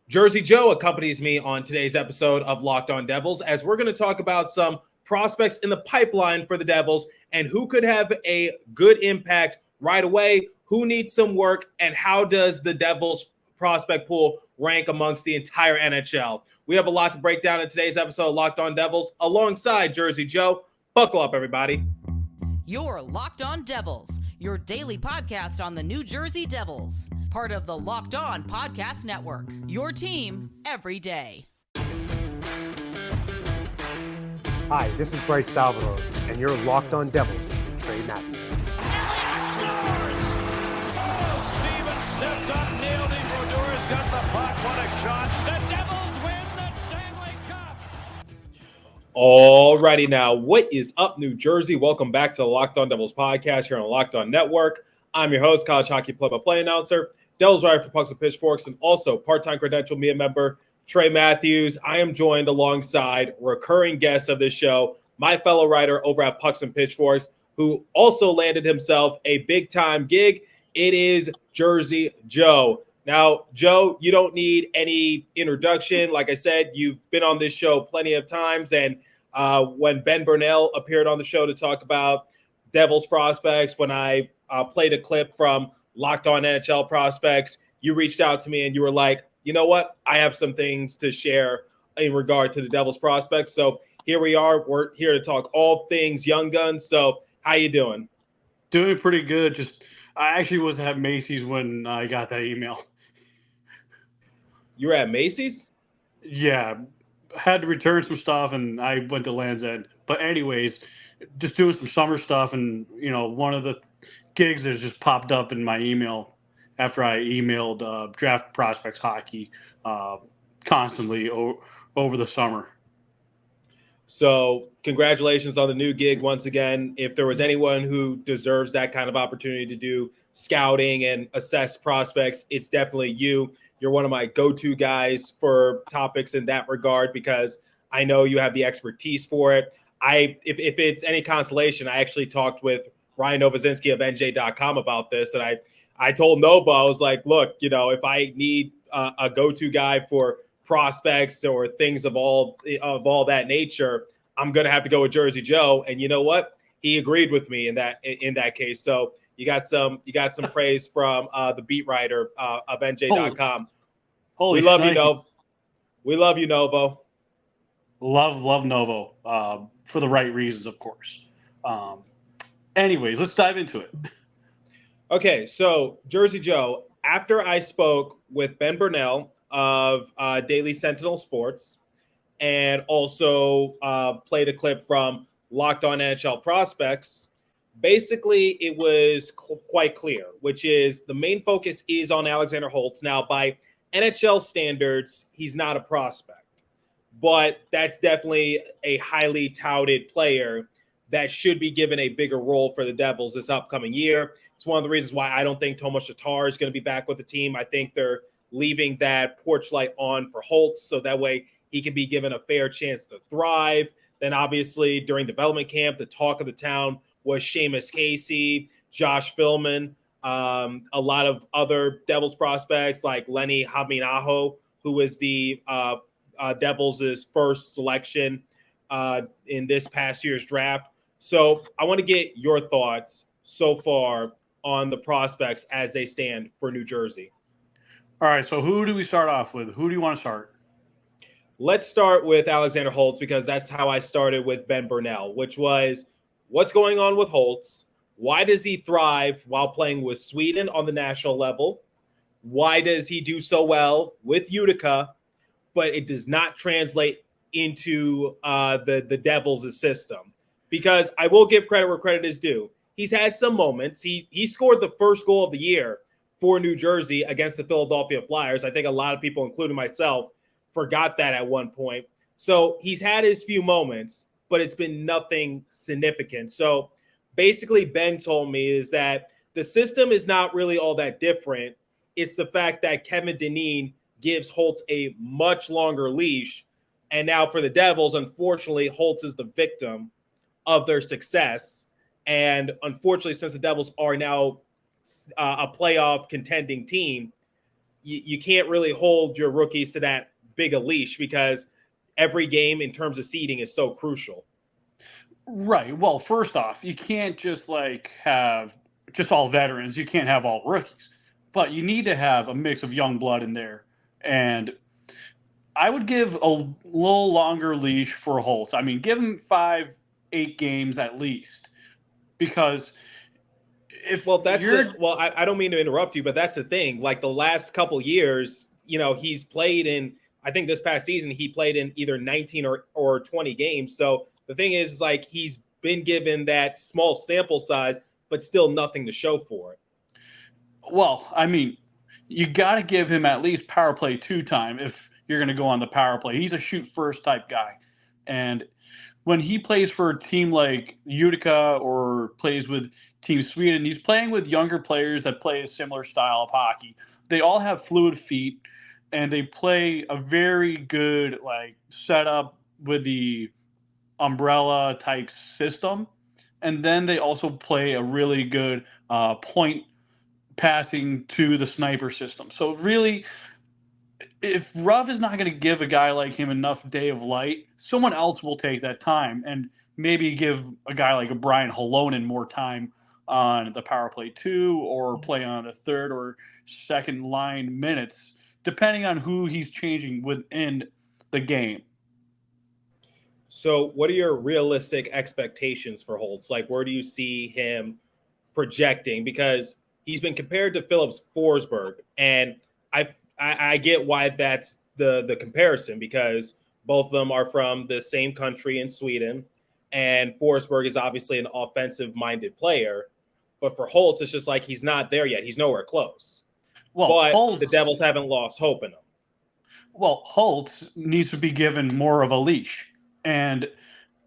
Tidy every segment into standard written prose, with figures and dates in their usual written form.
Jersey Joe accompanies me on today's episode of Locked On Devils as we're going to talk about some prospects in the pipeline for the Devils and who could have a good impact right away, who needs some work, and how does the Devils prospect pool rank amongst the entire NHL. We have a lot to break down in today's episode of Locked On Devils alongside Jersey Joe. Buckle up, everybody. You're Locked On Devils, your daily podcast on the New Jersey Devils. Part of the Locked On Podcast Network, your team every day. Hi, this is Bryce Salvador, and you're Locked On Devils with Trey Matthews. Elliott scores! Oh, Steven stepped up, nailed it. Brodor's got the puck. What a shot. The Devils win the Stanley Cup. Alrighty now, what is up, New Jersey? Welcome back to the Locked On Devils podcast here on the Locked On Network. I'm your host, college hockey play-by-play announcer, Devils writer for Pucks and Pitchforks, and also part-time credential media member, Trey Matthews. I am joined alongside recurring guest of this show, my fellow writer over at Pucks and Pitchforks, who also landed himself a big-time gig. It is Jersey Joe. Now, Joe, you don't need any introduction. Like I said, you've been on this show plenty of times, and when Ben Burnell appeared on the show to talk about Devils prospects, when I played a clip from Locked On NHL Prospects, you reached out to me and you were like, you know what? I have some things to share in regard to the Devils prospects. So here we are. We're here to talk all things Young Guns. So how you doing? Doing pretty good. I actually was at Macy's when I got that email. You were at Macy's? Yeah, had to return some stuff, and I went to Land's End. But anyways, just doing some summer stuff, and one of the gigs that just popped up in my email after I emailed Draft Prospects Hockey constantly over the summer. So congratulations on the new gig once again. If there was anyone who deserves that kind of opportunity to do scouting and assess prospects, it's definitely you. You're one of my go-to guys for topics in that regard because I know you have the expertise for it. If it's any consolation, I actually talked with Ryan Novozinski of NJ.com about this, and I told Nova, I was like, look, if I need a go-to guy for prospects or things of all that nature, I'm going to have to go with Jersey Joe. And you know what? He agreed with me in that case. So you got some praise from the beat writer of NJ.com. Holy we love shnikes. you, Novo. We love you, Novo. Love Novo for the right reasons, of course. Anyways, let's dive into it. Okay, so Jersey Joe, after I spoke with Ben Burnell of Daily Sentinel Sports and also played a clip from Locked On NHL Prospects, basically it was quite clear, which is the main focus is on Alexander Holtz. Now, by NHL standards, he's not a prospect, but that's definitely a highly touted player that should be given a bigger role for the Devils this upcoming year. It's one of the reasons why I don't think Tomas Tatar is going to be back with the team. I think they're leaving that porch light on for Holtz so that way he can be given a fair chance to thrive. Then obviously during development camp, the talk of the town was Seamus Casey, Josh Philman, a lot of other Devils prospects like Lenny Haminaho, who was the Devils' first selection in this past year's draft. So I want to get your thoughts so far on the prospects as they stand for New Jersey. All right, so who do we start off with? Who do you want to start? Let's start with Alexander Holtz because that's how I started with Ben Burnell, which was what's going on with Holtz? Why does he thrive while playing with Sweden on the national level? Why does he do so well with Utica, but it does not translate into the Devils' system? Because I will give credit where credit is due. He's had some moments. He scored the first goal of the year for New Jersey against the Philadelphia Flyers. I think a lot of people, including myself, forgot that at one point. So he's had his few moments, but it's been nothing significant. So basically, Ben told me is that the system is not really all that different. It's the fact that Kevin Dineen gives Holtz a much longer leash. And now for the Devils, unfortunately, Holtz is the victim of their success. And unfortunately, since the Devils are now a playoff contending team, you can't really hold your rookies to that big a leash because every game in terms of seeding is so crucial. Right. Well, first off, you can't just have just all veterans. You can't have all rookies, but you need to have a mix of young blood in there. And I would give a little longer leash for Holt. I mean, give him 5, 8 games at least, because if I don't mean to interrupt you, but that's the thing. Like the last couple years, he's played in. I think this past season he played in either 19 or 20 games. So the thing is, like, he's been given that small sample size, but still nothing to show for it. Well, I mean, you got to give him at least power play 2 time if you're going to go on the power play. He's a shoot first type guy. And when he plays for a team like Utica or plays with Team Sweden, he's playing with younger players that play a similar style of hockey. They all have fluid feet, and they play a very good setup with the umbrella type system. And then they also play a really good point passing to the sniper system. So really, if Ruff is not going to give a guy like him enough day of light, someone else will take that time and maybe give a guy like a Brian Halonen more time on the power play 2 or play on the third or second line minutes, depending on who he's changing within the game. So what are your realistic expectations for Holtz? Like, where do you see him projecting? Because he's been compared to Phillips Forsberg, and I get why that's the comparison, because both of them are from the same country in Sweden, and Forsberg is obviously an offensive-minded player. But for Holtz, it's just like he's not there yet. He's nowhere close. Well, but the Devils haven't lost hope in him. Well, Holtz needs to be given more of a leash. And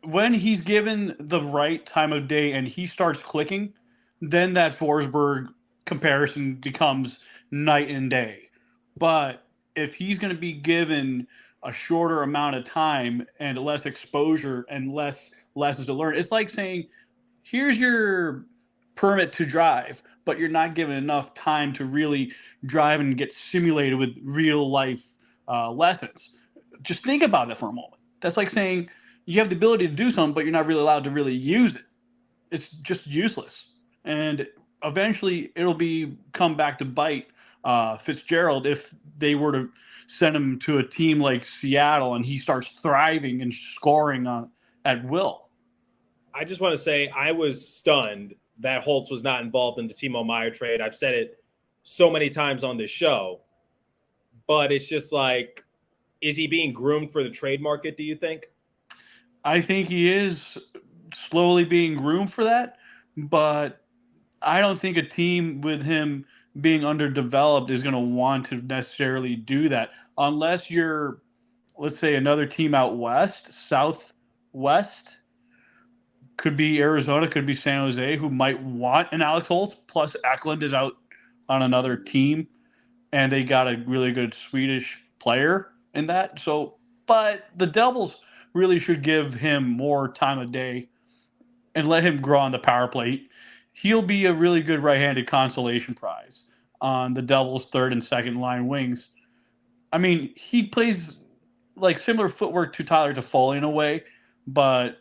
when he's given the right time of day and he starts clicking, then that Forsberg comparison becomes night and day. But if he's going to be given a shorter amount of time and less exposure and less lessons to learn, it's like saying, here's your permit to drive, but you're not given enough time to really drive and get simulated with real life lessons. Just think about that for a moment. That's like saying you have the ability to do something, but you're not really allowed to really use it. It's just useless. And eventually it'll come back to bite Fitzgerald if they were to send him to a team like Seattle and he starts thriving and scoring at will. I just want to say I was stunned that Holtz was not involved in the Timo Meier trade. I've said it so many times on this show, but it's just like, is he being groomed for the trade market, do you think? I think he is slowly being groomed for that, but I don't think a team with him being underdeveloped is going to want to necessarily do that unless you're, let's say, another team out west, southwest. Could be Arizona, could be San Jose, who might want an Alex Holtz. Plus, Eklund is out on another team, and they got a really good Swedish player in that. So, but the Devils really should give him more time of day and let him grow on the power play. He'll be a really good right-handed consolation prize on the Devils' third and second line wings. I mean, he plays like similar footwork to Tyler Toffoli in a way, but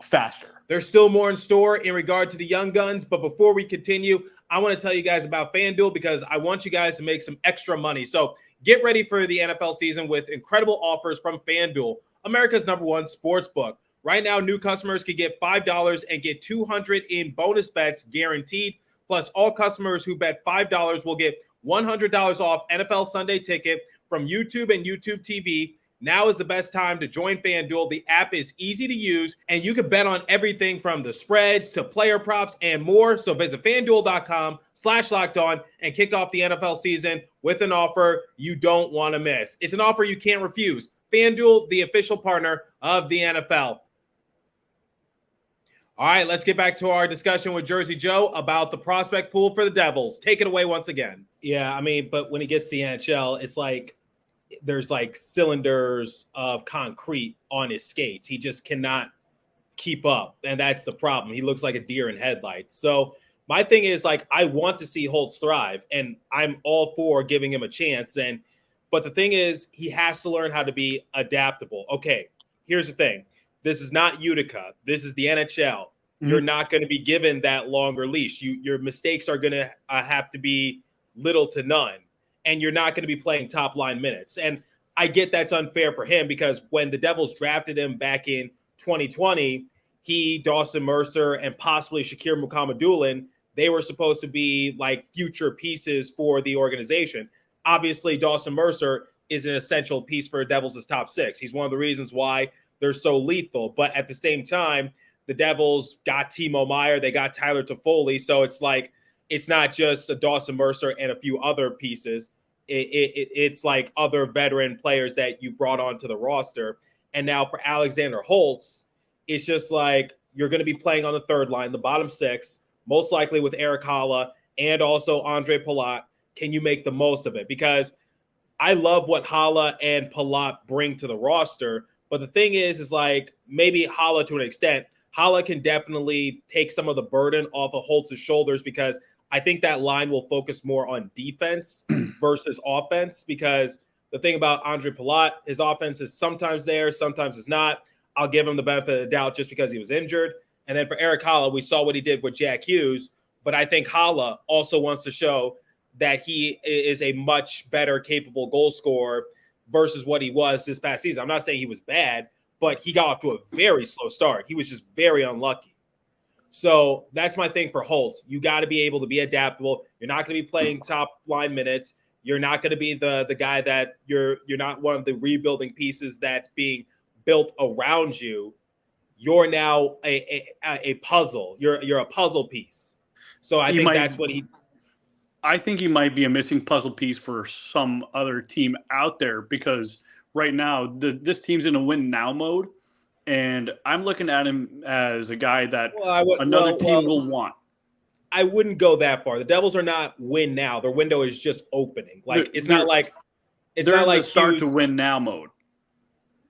faster. There's still more in store in regard to the young guns, but before we continue, I want to tell you guys about FanDuel because I want you guys to make some extra money. So get ready for the NFL season with incredible offers from FanDuel, America's #1 sports book. Right now, new customers can get $5 and get $200 in bonus bets guaranteed. Plus, all customers who bet $5 will get $100 off NFL Sunday Ticket from YouTube and YouTube TV. Now is the best time to join FanDuel. The app is easy to use, and you can bet on everything from the spreads to player props and more. So visit FanDuel.com/lockedon and kick off the NFL season with an offer you don't want to miss. It's an offer you can't refuse. FanDuel, the official partner of the NFL. All right, let's get back to our discussion with Jersey Joe about the prospect pool for the Devils. Take it away once again. Yeah, I mean, but when he gets to the NHL, it's like there's like cylinders of concrete on his skates. He just cannot keep up, and that's the problem. He looks like a deer in headlights. So My thing is, like, I want to see Holtz thrive, and I'm all for giving him a chance. But the thing is, he has to learn how to be adaptable. Okay, here's the thing. This is not Utica. This is the NHL. You're not going to be given that longer leash. Your mistakes are going to have to be little to none, and you're not going to be playing top line minutes. And I get that's unfair for him because when the Devils drafted him back in 2020, he, Dawson Mercer, and possibly Shakir Mukhamadullin, they were supposed to be like future pieces for the organization. Obviously, Dawson Mercer is an essential piece for Devils' top six. He's one of the reasons why they're so lethal. But at the same time, the Devils got Timo Meier, they got Tyler Toffoli, so it's like it's not just a Dawson Mercer and a few other pieces. It's like other veteran players that you brought onto the roster. And now for Alexander Holtz, it's just like you're going to be playing on the third line, the bottom six, most likely with Eric Haula and also Andre Palat. Can you make the most of it? Because I love what Haula and Palat bring to the roster, but the thing is like maybe Haula to an extent. Haula can definitely take some of the burden off of Holtz's shoulders because I think that line will focus more on defense versus offense because the thing about Andre Palat, his offense is sometimes there, sometimes it's not. I'll give him the benefit of the doubt just because he was injured. And then for Eric Haula, we saw what he did with Jack Hughes, but I think Haula also wants to show that he is a much better capable goal scorer versus what he was this past season. I'm not saying he was bad, but he got off to a very slow start. He was just very unlucky. So that's my thing for Holtz. You got to be able to be adaptable. You're not going to be playing top line minutes. You're not going to be the guy that you're not one of the rebuilding pieces that's being built around you. You're now a puzzle. You're a puzzle piece. So I think that's what he. I think he might be a missing puzzle piece for some other team out there because right now this team's in a win now mode, and I'm looking at him as a guy that another team will want. I wouldn't go that far. The Devils are not win now. Their window is just opening. Like it's not like start Hughes, to win now mode.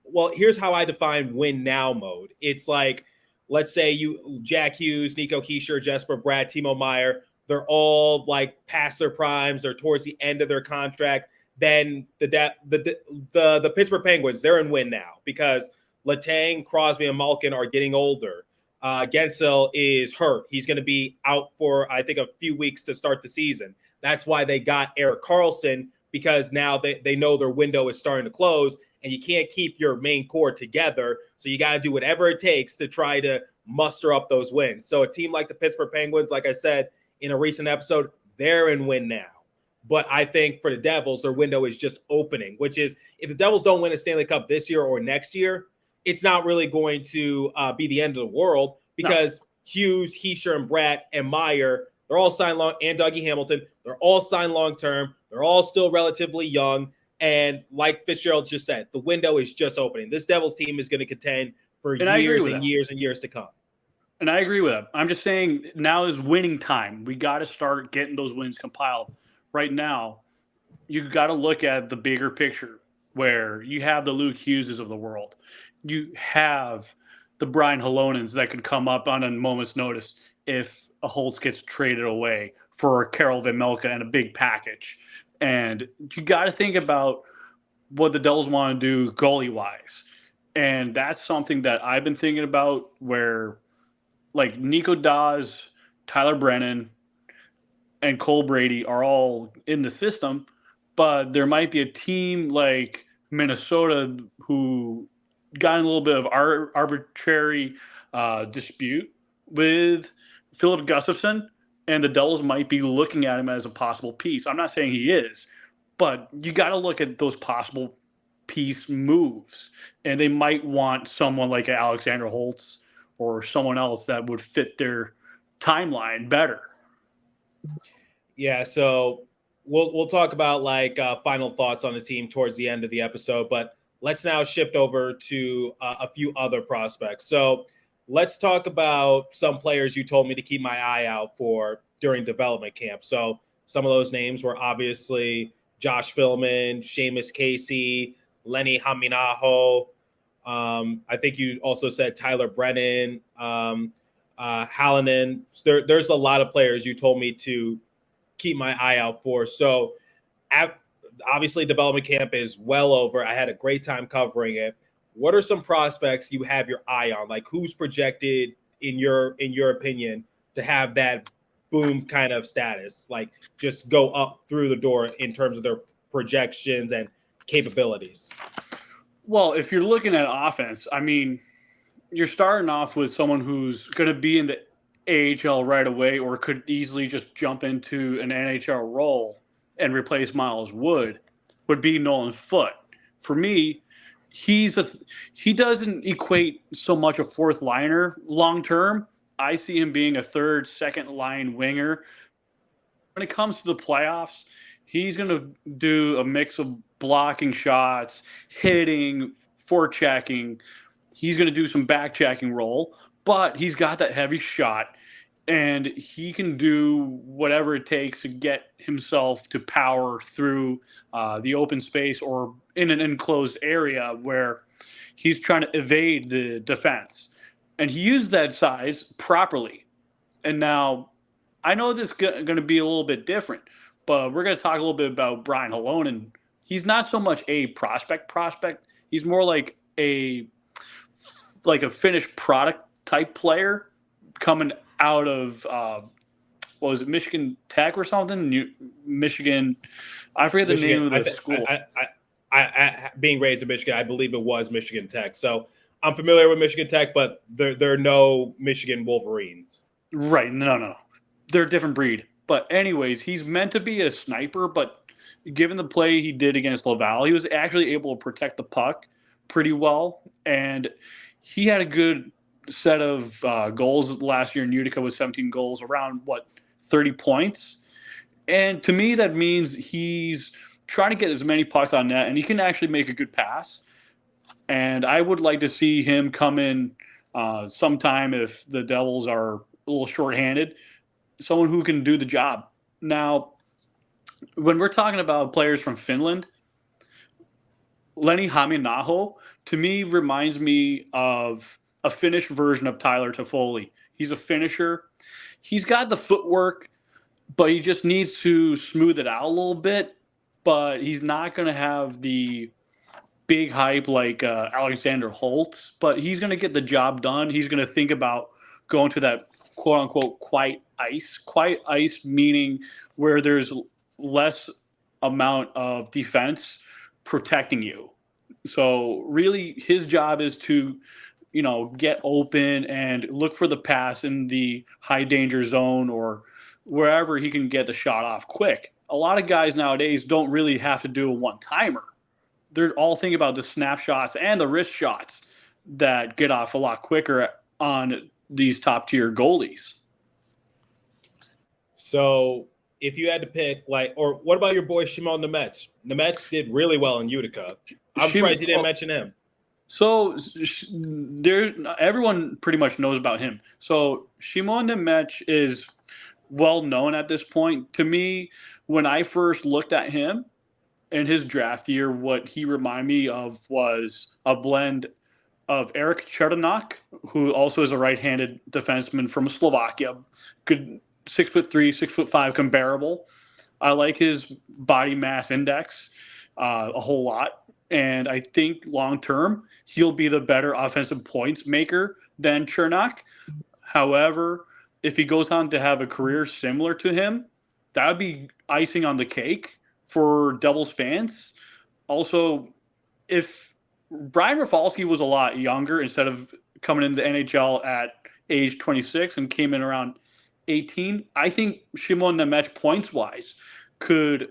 Well, here's how I define win now mode. It's like, let's say Jack Hughes, Nico Hischier, Jesper Bratt, Timo Meier, they're all like past their primes or towards the end of their contract. Then the Pittsburgh Penguins, they're in win now because Letang, Crosby, and Malkin are getting older. Gensel is hurt. He's going to be out for, I think, a few weeks to start the season. That's why they got Erik Karlsson because now they know their window is starting to close and you can't keep your main core together. So you got to do whatever it takes to try to muster up those wins. So a team like the Pittsburgh Penguins, like I said in a recent episode, they're in win now. But I think for the Devils, their window is just opening, which is if the Devils don't win a Stanley Cup this year or next year, it's not really going to be the end of the world because Hughes, Hischier, and Bratt and Meier, they're all signed long, and Dougie Hamilton, they're all signed long-term. They're all still relatively young. And like Fitzgerald just said, the window is just opening. This Devils team is going to contend for years and years and years to come. And I agree with that. I'm just saying now is winning time. We got to start getting those wins compiled. Right now, you got to look at the bigger picture where you have the Luke Hugheses of the world. You have the Brian Halonens that could come up on a moment's notice if a Holtz gets traded away for Karel Vejmelka and a big package. And you got to think about what the Devils want to do goalie-wise. And that's something that I've been thinking about where, like, Nico Daws, Tyler Brennan, and Cole Brady are all in the system, but there might be a team like Minnesota who got in a little bit of arbitrary dispute with Philip Gustafson, and the Devils might be looking at him as a possible piece. I'm not saying he is, but you got to look at those possible piece moves, and they might want someone like Alexander Holtz or someone else that would fit their timeline better. Yeah, so we'll talk about like final thoughts on the team towards the end of the episode, but let's now shift over to a few other prospects. So let's talk about some players you told me to keep my eye out for during development camp. So some of those names were obviously Josh Philman, Seamus Casey, Lenny Haminaho. I think you also said Tyler Brennan, Hallinan. There's a lot of players you told me to keep my eye out for. So obviously development camp is well over. I had a great time covering it. What are some prospects you have your eye on? Like who's projected in your opinion to have that boom kind of status, like just go up through the door in terms of their projections and capabilities? Well, if you're looking at offense, I mean, you're starting off with someone who's going to be in the AHL right away or could easily just jump into an NHL role and replace Miles Wood, would be Nolan Foote. For me, he doesn't equate so much a fourth liner long term. I see him being a third, second line winger. When it comes to the playoffs, he's going to do a mix of blocking shots, hitting, forechecking. He's going to do some back checking role, but he's got that heavy shot, and he can do whatever it takes to get himself to power through the open space or in an enclosed area where he's trying to evade the defense. And he used that size properly. And now I know this is going to be a little bit different, but we're going to talk a little bit about Brian Halonen. He's not so much a prospect. He's more like a finished product type player coming out of what was it, Michigan Tech or something? Michigan, I forget the name of the school. I being raised in Michigan, I believe it was Michigan Tech. So I'm familiar with Michigan Tech, but there are no Michigan Wolverines. Right? No, they're a different breed. But anyways, he's meant to be a sniper, but given the play he did against Laval, he was actually able to protect the puck pretty well, and he had a good set of goals last year in Utica with 17 goals, around 30 points. And to me, that means he's trying to get as many pucks on net, and he can actually make a good pass. And I would like to see him come in sometime if the Devils are a little shorthanded, someone who can do the job. Now, when we're talking about players from Finland, Lenny Haminaho, to me, reminds me of a Finnish version of Tyler Toffoli. He's a finisher. He's got the footwork, but he just needs to smooth it out a little bit. But he's not going to have the big hype like Alexander Holtz, but he's going to get the job done. He's going to think about going to that quote-unquote quiet ice meaning where there's less amount of defense protecting you. So really his job is to, get open and look for the pass in the high danger zone or wherever he can get the shot off quick. A lot of guys nowadays don't really have to do a one-timer. They're all thinking about the snapshots and the wrist shots that get off a lot quicker on these top-tier goalies. So if you had to pick, or what about your boy Shimon Nemec? Nemec did really well in Utica. I'm surprised you didn't mention him. So everyone pretty much knows about him. So Shimon Nemec is well known at this point. To me, when I first looked at him in his draft year, what he reminded me of was a blend of Eric Chernak, who also is a right-handed defenseman from Slovakia, good 6'3", 6'5", comparable. I like his body mass index a whole lot, and I think long-term he'll be the better offensive points maker than Chernak. However, if he goes on to have a career similar to him, that would be icing on the cake for Devils fans. Also, if Brian Rafalski was a lot younger instead of coming into the NHL at age 26 and came in around 18, I think Shimon Nemec points-wise could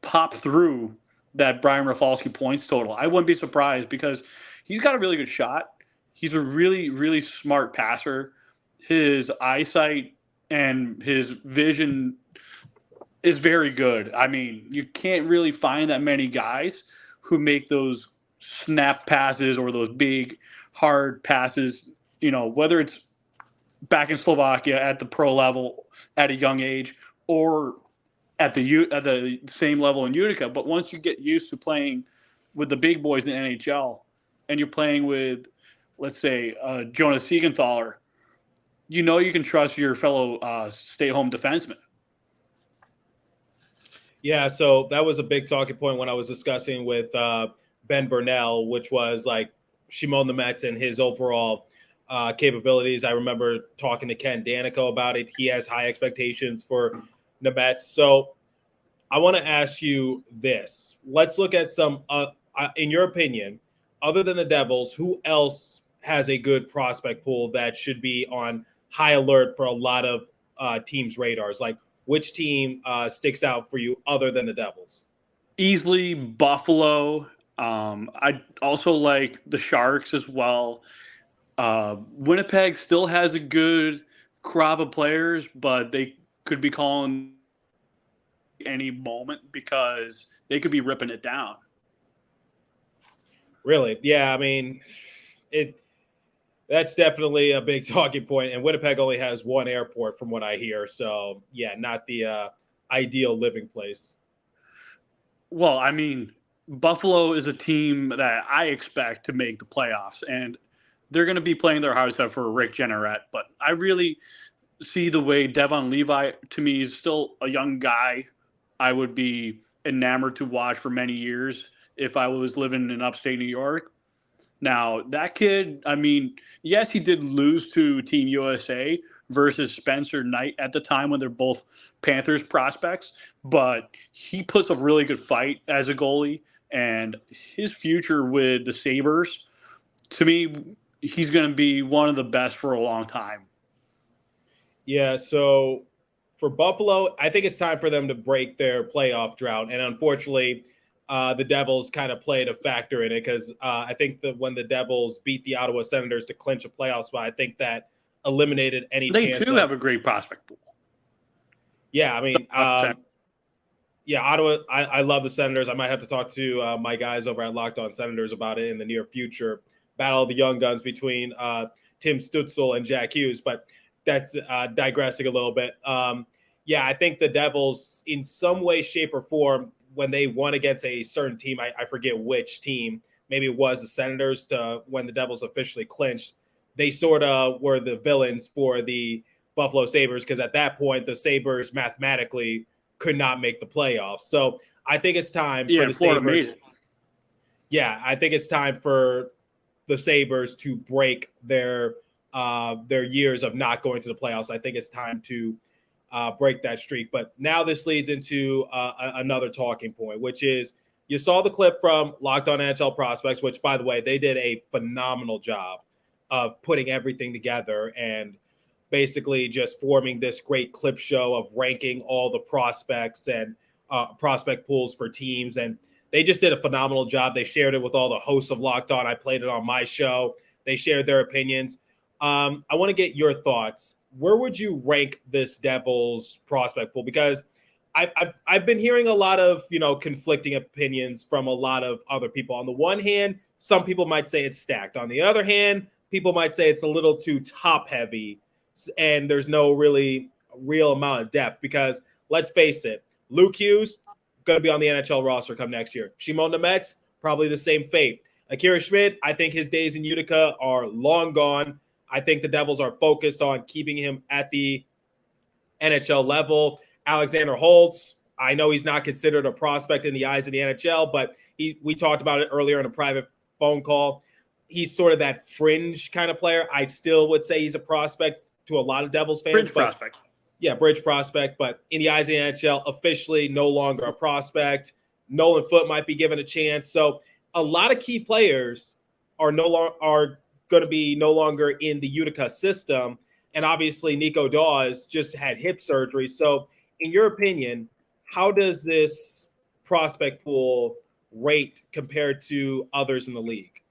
pop through that Brian Rafalski points total. I wouldn't be surprised because he's got a really good shot. He's a really, really smart passer. His eyesight and his vision is very good. I mean, you can't really find that many guys who make those snap passes or those big, hard passes, whether it's back in Slovakia at the pro level at a young age or at the same level in Utica. But once you get used to playing with the big boys in the NHL and you're playing with, let's say, Jonas Siegenthaler, you can trust your fellow stay-home defenseman. Yeah, so that was a big talking point when I was discussing with Ben Burnell, which was like Shimon the Mets and his overall capabilities. I remember talking to Ken Danico about it. He has high expectations for the Mets. So I want to ask you this. Let's look at some, in your opinion, other than the Devils, who else has a good prospect pool that should be on high alert for a lot of teams' radars? Like, which team sticks out for you other than the Devils? Easily Buffalo. I also like the Sharks as well. Winnipeg still has a good crop of players, but they could be calling any moment because they could be ripping it down. Really? Yeah, I mean, that's definitely a big talking point. And Winnipeg only has one airport from what I hear. So, yeah, not the ideal living place. Well, I mean, Buffalo is a team that I expect to make the playoffs, and they're going to be playing their hardest out for Rick Jenneret. But I really see the way Devon Levi, to me, is still a young guy I would be enamored to watch for many years if I was living in upstate New York. Now, that kid, I mean, yes, he did lose to Team USA versus Spencer Knight at the time when they're both Panthers prospects, but he puts a really good fight as a goalie, and his future with the Sabres, to me, he's going to be one of the best for a long time. Yeah, so for Buffalo, I think it's time for them to break their playoff drought. And unfortunately, the Devils kind of played a factor in it because I think that when the Devils beat the Ottawa Senators to clinch a playoff spot, I think that eliminated any chance. They do have a great prospect pool. Yeah, I mean, Ottawa, I love the Senators. I might have to talk to my guys over at Locked On Senators about it in the near future. Battle of the young guns between Tim Stützle and Jack Hughes, but that's digressing a little bit. Yeah, I think the Devils, in some way, shape, or form, when they won against a certain team, I forget which team, maybe it was the Senators, to when the Devils officially clinched, they sort of were the villains for the Buffalo Sabres because at that point, the Sabres mathematically could not make the playoffs. So I think it's time for the Sabres. Yeah, I think it's time for the Sabres to break their years of not going to the playoffs. I think it's time to break that streak. But now this leads into another talking point, which is you saw the clip from Locked On NHL Prospects, which, by the way, they did a phenomenal job of putting everything together and basically just forming this great clip show of ranking all the prospects and prospect pools for teams. And they just did a phenomenal job. They shared it with all the hosts of Locked On. I played it on my show. They shared their opinions. I want to get your thoughts. Where would you rank this Devils prospect pool? Because I've been hearing a lot of, conflicting opinions from a lot of other people. On the one hand, some people might say it's stacked. On the other hand, people might say it's a little too top heavy and there's no really real amount of depth because let's face it, Luke Hughes going to be on the NHL roster come next year. Shimon the Mets, probably the same fate. Akira Schmidt, I think his days in Utica are long gone. I think the Devils are focused on keeping him at the NHL level. Alexander Holtz, I know he's not considered a prospect in the eyes of the NHL, but we talked about it earlier in a private phone call. He's sort of that fringe kind of player. I still would say he's a prospect to a lot of Devils fans. Bridge prospect. Yeah, bridge prospect, but in the eyes of the NHL, officially no longer a prospect. Nolan Foote might be given a chance. So a lot of key players are going to be no longer in the Utica system. And obviously Nico Dawes just had hip surgery. So in your opinion, how does this prospect pool rate compared to others in the league?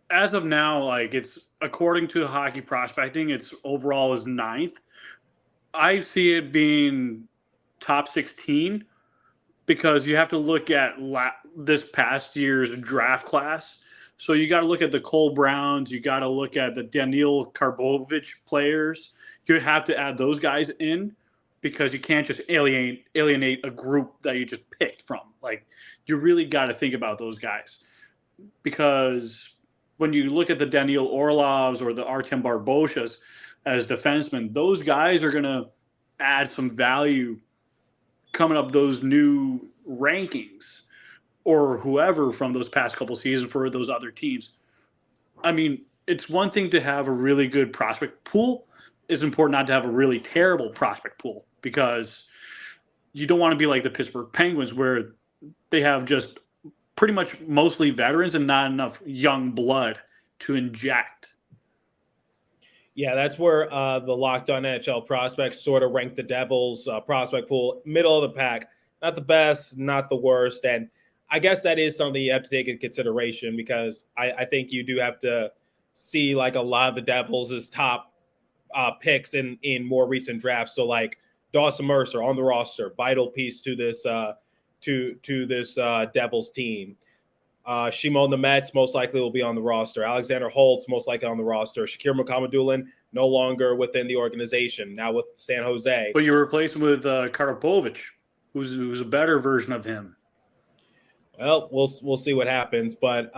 As of now, it's according to Hockey Prospecting, it's overall is 9th. I see it being top 16 because you have to look at this past year's draft class. So you got to look at the Cole Browns. You got to look at the Daniil Karbovich players. You have to add those guys in because you can't just alienate a group that you just picked from. You really got to think about those guys because when you look at the Daniil Orlovs or the Artem Barboshas, as defensemen. Those guys are going to add some value coming up those new rankings or whoever from those past couple seasons for those other teams. I mean, it's one thing to have a really good prospect pool. It's important not to have a really terrible prospect pool because you don't want to be like the Pittsburgh Penguins where they have just pretty much mostly veterans and not enough young blood to inject. Yeah, that's where the Locked On NHL prospects sort of rank the Devils prospect pool, middle of the pack. Not the best, not the worst. And I guess that is something you have to take into consideration because I think you do have to see like a lot of the Devils' top picks in more recent drafts. So like Dawson Mercer on the roster, vital piece to this Devils team. Shimon Nemets most likely will be on the roster. Alexander Holtz most likely on the roster. Shakir Mukhamadullin no longer within the organization, now with San Jose. But you replace him with Karapovich, who's a better version of him. Well, we'll see what happens. But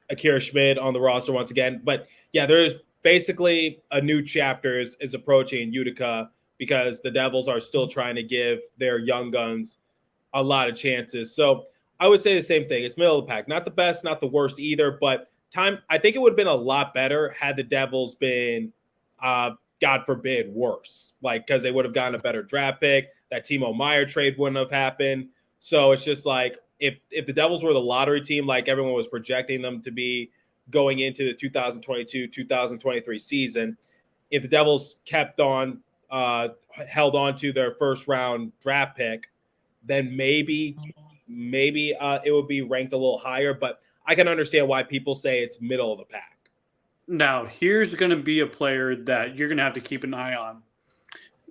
Akira Schmid on the roster once again. But yeah, there's basically a new chapter is approaching in Utica because the Devils are still trying to give their young guns a lot of chances. So I would say the same thing. It's middle of the pack. Not the best, not the worst either, but I think it would have been a lot better had the Devils been, God forbid, worse. Like, because they would have gotten a better draft pick. That Timo Meier trade wouldn't have happened. So it's just like, if the Devils were the lottery team, like everyone was projecting them to be going into the 2022-2023 season, if the Devils kept on, held on to their first round draft pick, then maybe it would be ranked a little higher, but I can understand why people say it's middle of the pack. Now, here's going to be a player that you're going to have to keep an eye on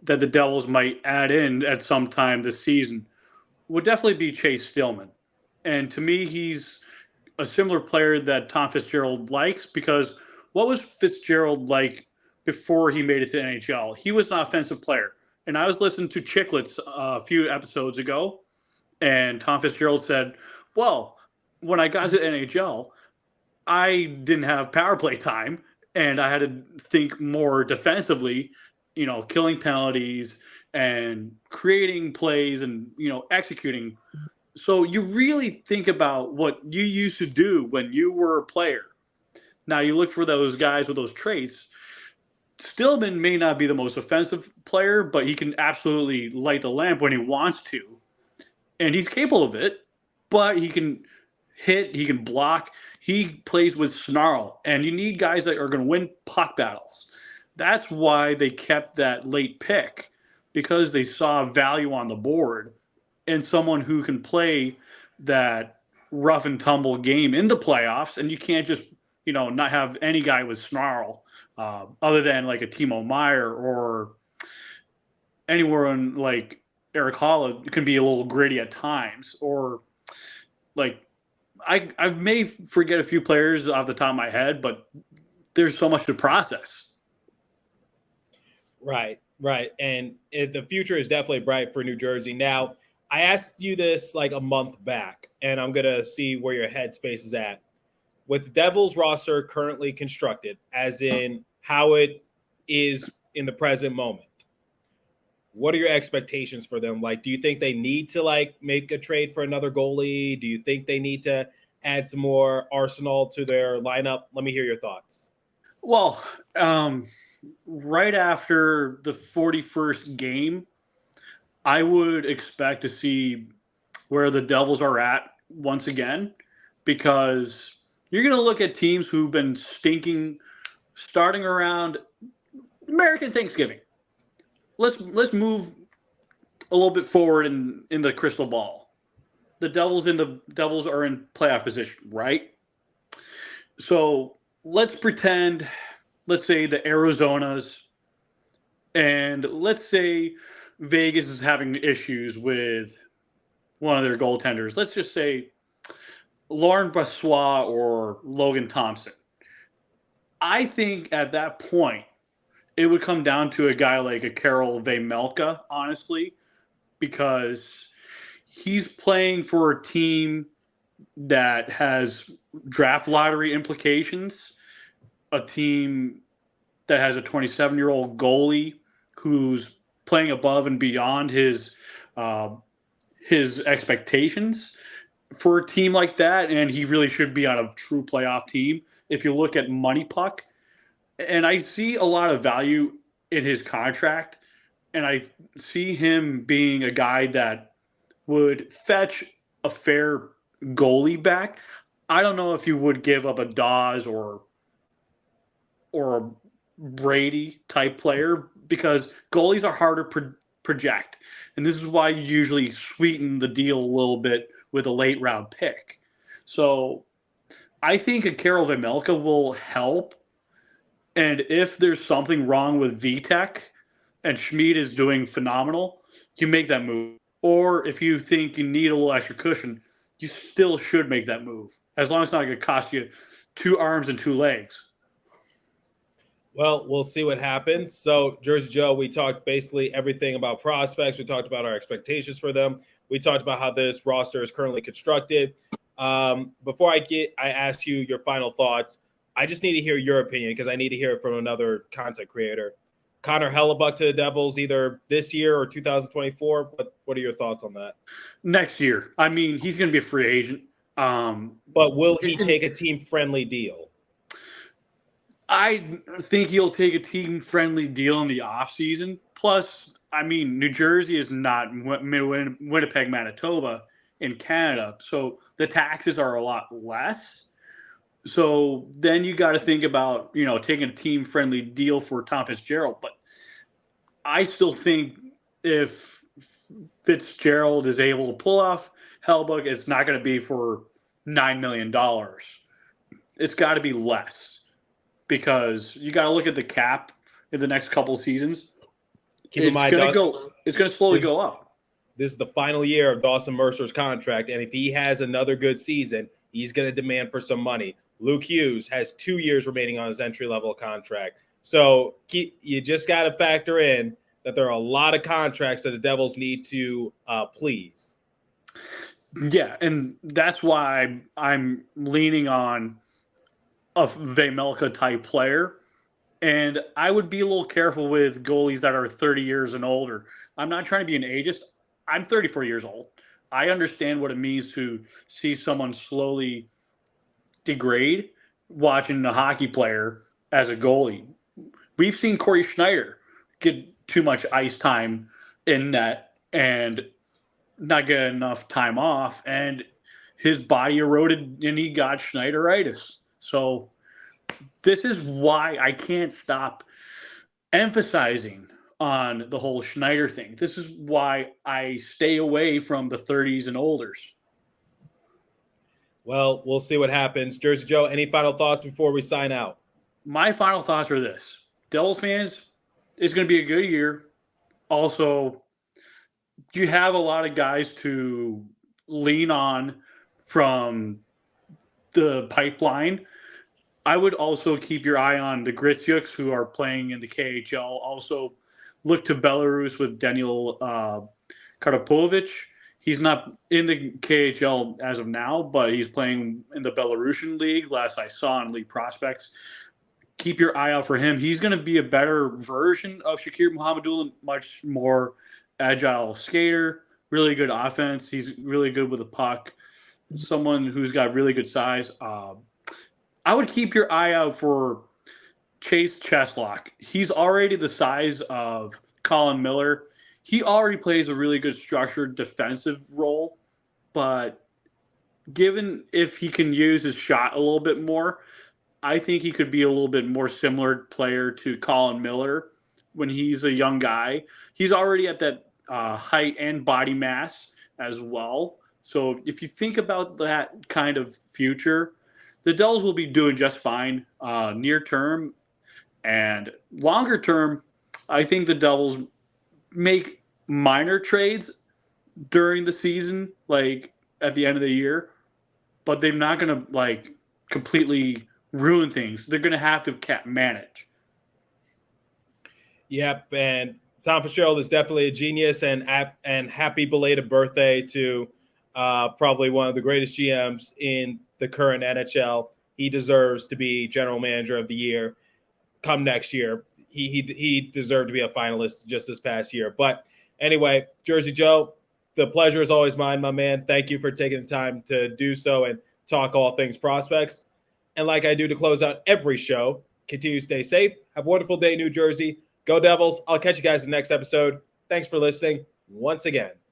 that the Devils might add in at some time this season. Would definitely be Chase Stillman. And to me, he's a similar player that Tom Fitzgerald likes because what was Fitzgerald like before he made it to NHL? He was an offensive player. And I was listening to Chicklets a few episodes ago, and Tom Fitzgerald said, well, when I got to NHL, I didn't have power play time, and I had to think more defensively, killing penalties and creating plays and, executing. So you really think about what you used to do when you were a player. Now you look for those guys with those traits. Stillman may not be the most offensive player, but he can absolutely light the lamp when he wants to. And he's capable of it, but he can hit, he can block, he plays with snarl. And you need guys that are going to win puck battles. That's why they kept that late pick, because they saw value on the board and someone who can play that rough and tumble game in the playoffs. And you can't just, not have any guy with snarl other than like a Timo Meier or anyone like Eric Holla can be a little gritty at times, or like I may forget a few players off the top of my head, but there's so much to process. Right. And the future is definitely bright for New Jersey. Now, I asked you this like a month back, and I'm going to see where your headspace is at. With the Devils roster currently constructed, as in how it is in the present moment, what are your expectations for them? Like, do you think they need to like make a trade for another goalie? Do you think they need to add some more arsenal to their lineup? Let me hear your thoughts. Well, right after the 41st game, I would expect to see where the Devils are at once again, because you're going to look at teams who've been stinking starting around American Thanksgiving. Let's move a little bit forward in the crystal ball. The Devils are in playoff position, right? So let's pretend, let's say the Arizonas, and let's say Vegas is having issues with one of their goaltenders. Let's just say Laurent Brossoit or Logan Thompson. I think at that point, it would come down to a guy like a Karel Vejmelka, honestly, because he's playing for a team that has draft lottery implications, a team that has a 27-year-old goalie who's playing above and beyond his expectations for a team like that, and he really should be on a true playoff team. If you look at Money Puck, and I see a lot of value in his contract, and I see him being a guy that would fetch a fair goalie back. I don't know if you would give up a Dawes or a Brady type player, because goalies are harder to project. And this is why you usually sweeten the deal a little bit with a late round pick. So I think a Karel Vejmelka will help. And if there's something wrong with VTech and Schmid is doing phenomenal, you make that move. Or if you think you need a little extra cushion, you still should make that move, as long as it's not going to cost you 2 arms and 2 legs. Well, we'll see what happens. So, Jersey Joe, we talked basically everything about prospects. We talked about our expectations for them. We talked about how this roster is currently constructed. Before I ask you your final thoughts, I just need to hear your opinion, because I need to hear it from another content creator. Connor Hellebuck to the Devils either this year or 2024. But what are your thoughts on that? Next year. I mean, he's going to be a free agent. But will he take a team-friendly deal? I think he'll take a team-friendly deal in the offseason. Plus, I mean, New Jersey is not Winnipeg, Manitoba in Canada, so the taxes are a lot less. So then you got to think about, taking a team-friendly deal for Tom Fitzgerald. But I still think if Fitzgerald is able to pull off Hellebuck, it's not going to be for $9 million. It's got to be less, because you got to look at the cap in the next couple seasons. Keep in mind, it's going to slowly go up. This is the final year of Dawson Mercer's contract, and if he has another good season, he's going to demand for some money. Luke Hughes has 2 years remaining on his entry-level contract. So you just got to factor in that there are a lot of contracts that the Devils need to please. Yeah, and that's why I'm leaning on a Vejmelka-type player. And I would be a little careful with goalies that are 30 years and older. I'm not trying to be an ageist. I'm 34 years old. I understand what it means to see someone slowly degrade watching a hockey player as a goalie. We've seen Corey Schneider get too much ice time in net and not get enough time off, and his body eroded and he got Schneideritis. So this is why I can't stop emphasizing on the whole Schneider thing. This is why I stay away from the 30s and olders. Well, we'll see what happens. Jersey Joe, any final thoughts before we sign out? My final thoughts are this. Devils fans, it's going to be a good year. Also, you have a lot of guys to lean on from the pipeline. I would also keep your eye on the Gritsjuks, who are playing in the KHL. Also, look to Belarus with Daniel Karapovic. He's not in the KHL as of now, but he's playing in the Belarusian league, last I saw in League Prospects. Keep your eye out for him. He's going to be a better version of Shakir Muhammadullah, much more agile skater, really good offense. He's really good with the puck. Someone who's got really good size. I would keep your eye out for Chase Cheslock. He's already the size of Colin Miller. He already plays a really good structured defensive role, but given if he can use his shot a little bit more, I think he could be a little bit more similar player to Colin Miller when he's a young guy. He's already at that height and body mass as well. So if you think about that kind of future, the Devils will be doing just fine near term. And longer term, I think the Devils make minor trades during the season, like at the end of the year, but they're not going to like completely ruin things. They're going to have to manage. Yep, and Tom Fitzgerald is definitely a genius, and happy belated birthday to probably one of the greatest GMs in the current NHL. He deserves to be general manager of the year. come next year. He deserved to be a finalist just this past year. But anyway, Jersey Joe, the pleasure is always mine, my man. Thank you for taking the time to do so and talk all things prospects. And like I do to close out every show, continue to stay safe. Have a wonderful day, New Jersey. Go Devils. I'll catch you guys in the next episode. Thanks for listening once again.